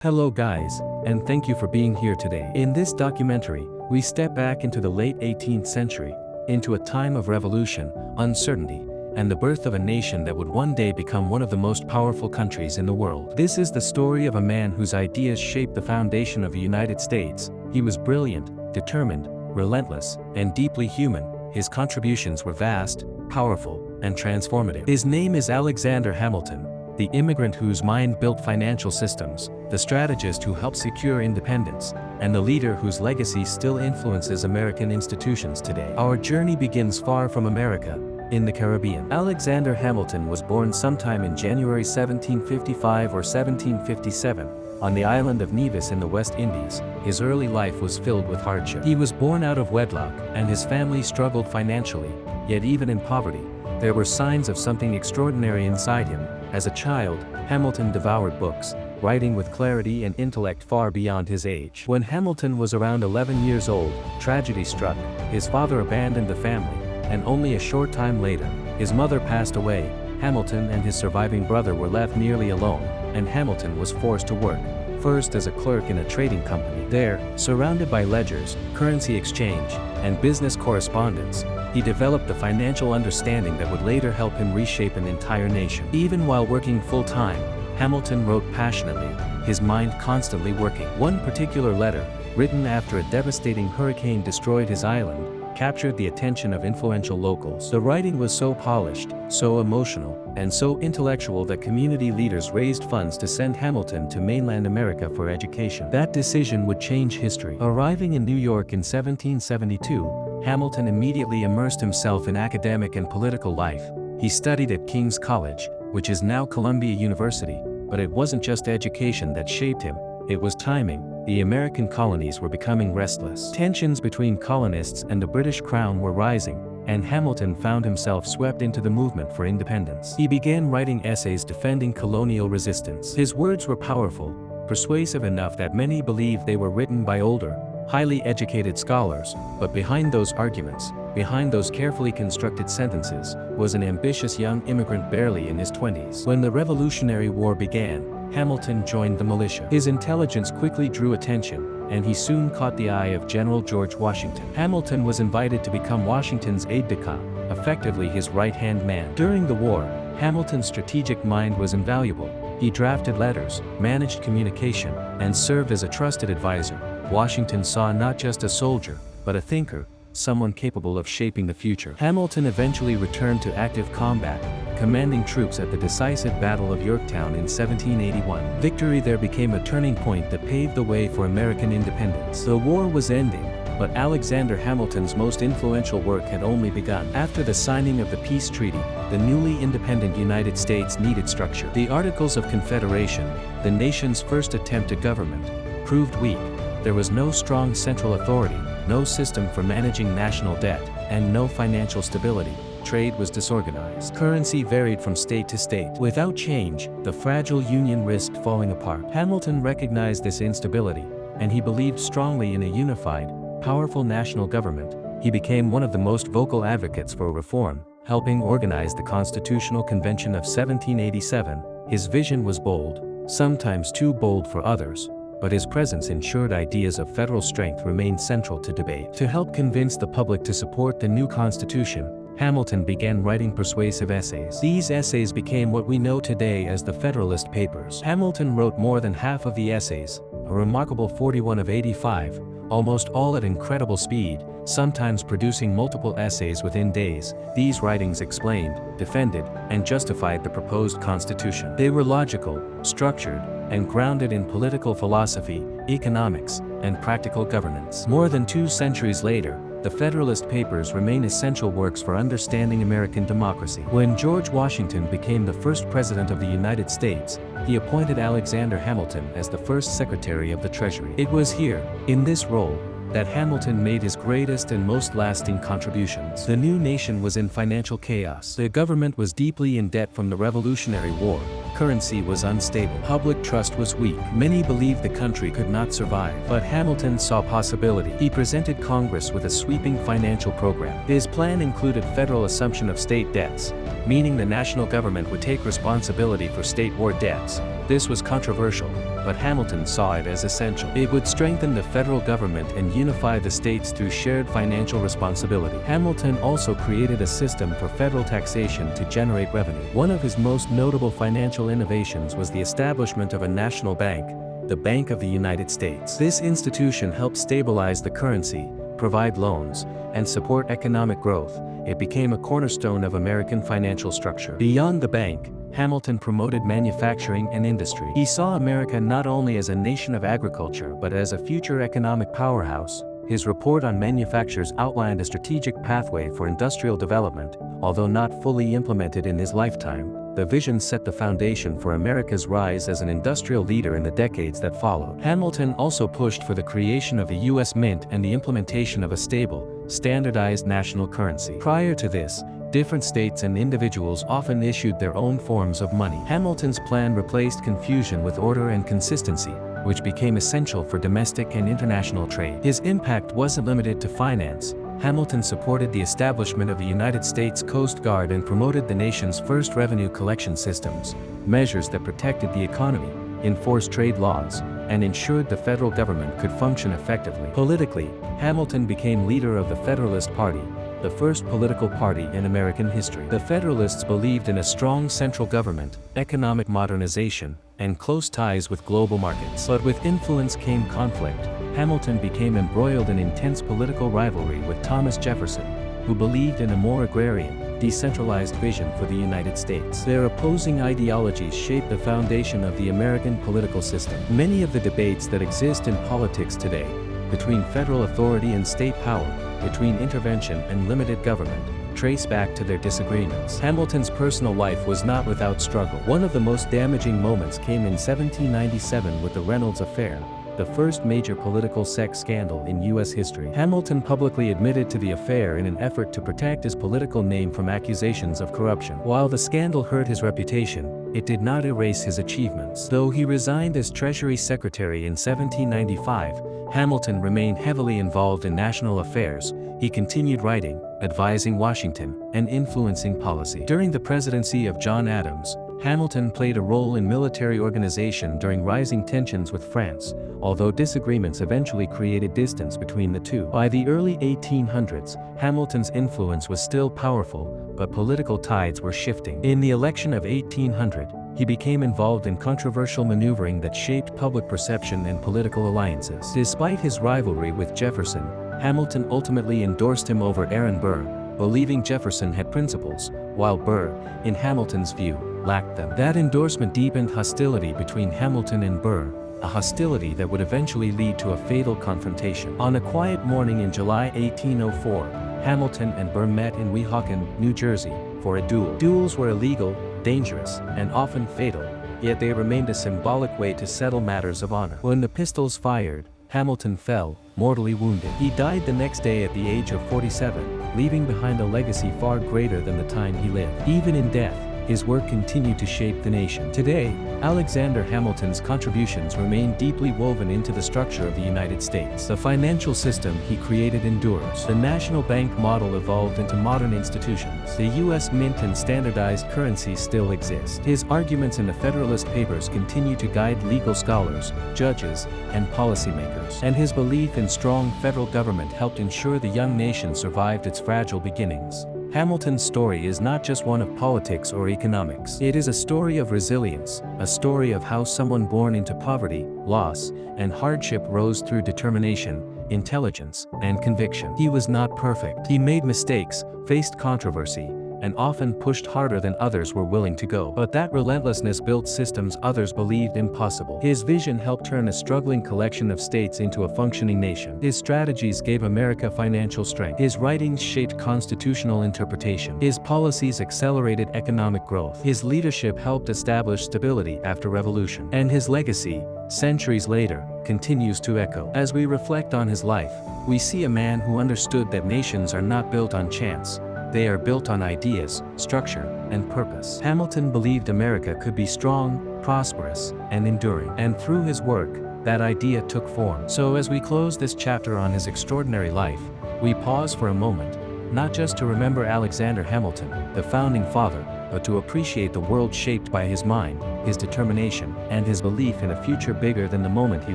Hello guys, and thank you for being here today. In this documentary, we step back into the late 18th century, into a time of revolution, uncertainty, and the birth of a nation that would one day become one of the most powerful countries in the world. This is the story of a man whose ideas shaped the foundation of the United States. He was brilliant, determined, relentless, and deeply human. His contributions were vast, powerful, and transformative. His name is Alexander Hamilton, the immigrant whose mind built financial systems, the strategist who helped secure independence, and the leader whose legacy still influences American institutions today. Our journey begins far from America, in the Caribbean. Alexander Hamilton was born sometime in January 1755 or 1757, on the island of Nevis in the West Indies. His early life was filled with hardship. He was born out of wedlock, and his family struggled financially, yet even in poverty, there were signs of something extraordinary inside him. As a child, Hamilton devoured books, writing with clarity and intellect far beyond his age. When Hamilton was around 11 years old, tragedy struck. His father abandoned the family, and only a short time later, his mother passed away. Hamilton and his surviving brother were left nearly alone, and Hamilton was forced to work, first as a clerk in a trading company. There, surrounded by ledgers, currency exchange, and business correspondence, he developed the financial understanding that would later help him reshape an entire nation. Even while working full-time, Hamilton wrote passionately, his mind constantly working. One particular letter, written after a devastating hurricane destroyed his island, captured the attention of influential locals. The writing was so polished, so emotional, and so intellectual that community leaders raised funds to send Hamilton to mainland America for education. That decision would change history. Arriving in New York in 1772, Hamilton immediately immersed himself in academic and political life. He studied at King's College, which is now Columbia University, but it wasn't just education that shaped him, it was timing. The American colonies were becoming restless. Tensions between colonists and the British Crown were rising, and Hamilton found himself swept into the movement for independence. He began writing essays defending colonial resistance. His words were powerful, persuasive enough that many believed they were written by older, highly educated scholars, but behind those arguments, behind those carefully constructed sentences, was an ambitious young immigrant barely in his 20s. When the Revolutionary War began, Hamilton joined the militia. His intelligence quickly drew attention, and he soon caught the eye of General George Washington. Hamilton was invited to become Washington's aide-de-camp, effectively his right-hand man. During the war, Hamilton's strategic mind was invaluable. He drafted letters, managed communication, and served as a trusted advisor. Washington saw not just a soldier, but a thinker, someone capable of shaping the future. Hamilton eventually returned to active combat, commanding troops at the decisive Battle of Yorktown in 1781. Victory there became a turning point that paved the way for American independence. The war was ending, but Alexander Hamilton's most influential work had only begun. After the signing of the peace treaty, the newly independent United States needed structure. The Articles of Confederation, the nation's first attempt at government, proved weak. There was no strong central authority, no system for managing national debt, and no financial stability. Trade was disorganized. Currency varied from state to state. Without change, the fragile Union risked falling apart. Hamilton recognized this instability, and he believed strongly in a unified, powerful national government. He became one of the most vocal advocates for reform, helping organize the Constitutional Convention of 1787. His vision was bold, sometimes too bold for others, but his presence ensured ideas of federal strength remained central to debate. To help convince the public to support the new Constitution, Hamilton began writing persuasive essays. These essays became what we know today as the Federalist Papers. Hamilton wrote more than half of the essays, a remarkable 41 of 85, almost all at incredible speed, sometimes producing multiple essays within days. These writings explained, defended, and justified the proposed Constitution. They were logical, structured, and grounded in political philosophy, economics, and practical governance. More than 2 centuries later, the Federalist Papers remain essential works for understanding American democracy. When George Washington became the first president of the United States, he appointed Alexander Hamilton as the first Secretary of the Treasury. It was here, in this role, that Hamilton made his greatest and most lasting contributions. The new nation was in financial chaos. The government was deeply in debt from the Revolutionary War. Currency was unstable. Public trust was weak. Many believed the country could not survive. But Hamilton saw possibility. He presented Congress with a sweeping financial program. His plan included federal assumption of state debts, meaning the national government would take responsibility for state war debts, This was controversial, but Hamilton saw it as essential. It would strengthen the federal government and unify the states through shared financial responsibility. Hamilton also created a system for federal taxation to generate revenue. One of his most notable financial innovations was the establishment of a national bank, the Bank of the United States. This institution helped stabilize the currency, provide loans, and support economic growth. It became a cornerstone of American financial structure. Beyond the bank, Hamilton promoted manufacturing and industry. He saw America not only as a nation of agriculture but as a future economic powerhouse. His report on manufactures outlined a strategic pathway for industrial development. Although not fully implemented in his lifetime, the vision set the foundation for America's rise as an industrial leader in the decades that followed. Hamilton also pushed for the creation of a U.S. mint and the implementation of a stable, standardized national currency. Prior to this, different states and individuals often issued their own forms of money. Hamilton's plan replaced confusion with order and consistency, which became essential for domestic and international trade. His impact wasn't limited to finance. Hamilton supported the establishment of the United States Coast Guard and promoted the nation's first revenue collection systems, measures that protected the economy, enforced trade laws, and ensured the federal government could function effectively. Politically, Hamilton became leader of the Federalist Party, the first political party in American history. The Federalists believed in a strong central government, economic modernization, and close ties with global markets. But with influence came conflict. Hamilton became embroiled in intense political rivalry with Thomas Jefferson, who believed in a more agrarian, decentralized vision for the United States. Their opposing ideologies shaped the foundation of the American political system. Many of the debates that exist in politics today, between federal authority and state power, between intervention and limited government, trace back to their disagreements. Hamilton's personal life was not without struggle. One of the most damaging moments came in 1797 with the Reynolds Affair, the first major political sex scandal in U.S. history. Hamilton publicly admitted to the affair in an effort to protect his political name from accusations of corruption. While the scandal hurt his reputation, it did not erase his achievements. Though he resigned as Treasury Secretary in 1795, Hamilton remained heavily involved in national affairs. He continued writing, advising Washington, and influencing policy. During the presidency of John Adams, Hamilton played a role in military organization during rising tensions with France, although disagreements eventually created distance between the two. By the early 1800s, Hamilton's influence was still powerful, but political tides were shifting. In the election of 1800, he became involved in controversial maneuvering that shaped public perception and political alliances. Despite his rivalry with Jefferson, Hamilton ultimately endorsed him over Aaron Burr, believing Jefferson had principles, while Burr, in Hamilton's view, lacked them. That endorsement deepened hostility between Hamilton and Burr, a hostility that would eventually lead to a fatal confrontation. On a quiet morning in July 1804, Hamilton and Burr met in Weehawken, New Jersey, for a duel. Duels were illegal, dangerous, and often fatal, yet they remained a symbolic way to settle matters of honor. When the pistols fired, Hamilton fell, mortally wounded. He died the next day at the age of 47, leaving behind a legacy far greater than the time he lived. Even in death, his work continued to shape the nation. Today, Alexander Hamilton's contributions remain deeply woven into the structure of the United States. The financial system he created endures. The national bank model evolved into modern institutions. The U.S. Mint and standardized currency still exist. His arguments in the Federalist Papers continue to guide legal scholars, judges, and policymakers. And his belief in strong federal government helped ensure the young nation survived its fragile beginnings. Hamilton's story is not just one of politics or economics. It is a story of resilience, a story of how someone born into poverty, loss, and hardship rose through determination, intelligence, and conviction. He was not perfect. He made mistakes, faced controversy, and often pushed harder than others were willing to go. But that relentlessness built systems others believed impossible. His vision helped turn a struggling collection of states into a functioning nation. His strategies gave America financial strength. His writings shaped constitutional interpretation. His policies accelerated economic growth. His leadership helped establish stability after revolution. And his legacy, centuries later, continues to echo. As we reflect on his life, we see a man who understood that nations are not built on chance. They are built on ideas, structure, and purpose. Hamilton believed America could be strong, prosperous, and enduring. And through his work, that idea took form. So as we close this chapter on his extraordinary life, we pause for a moment, not just to remember Alexander Hamilton, the founding father, but to appreciate the world shaped by his mind, his determination, and his belief in a future bigger than the moment he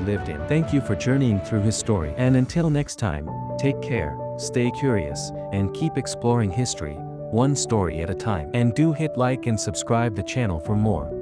lived in. Thank you for journeying through his story. And until next time, take care, stay curious, and keep exploring history, one story at a time. And do hit like and subscribe the channel for more.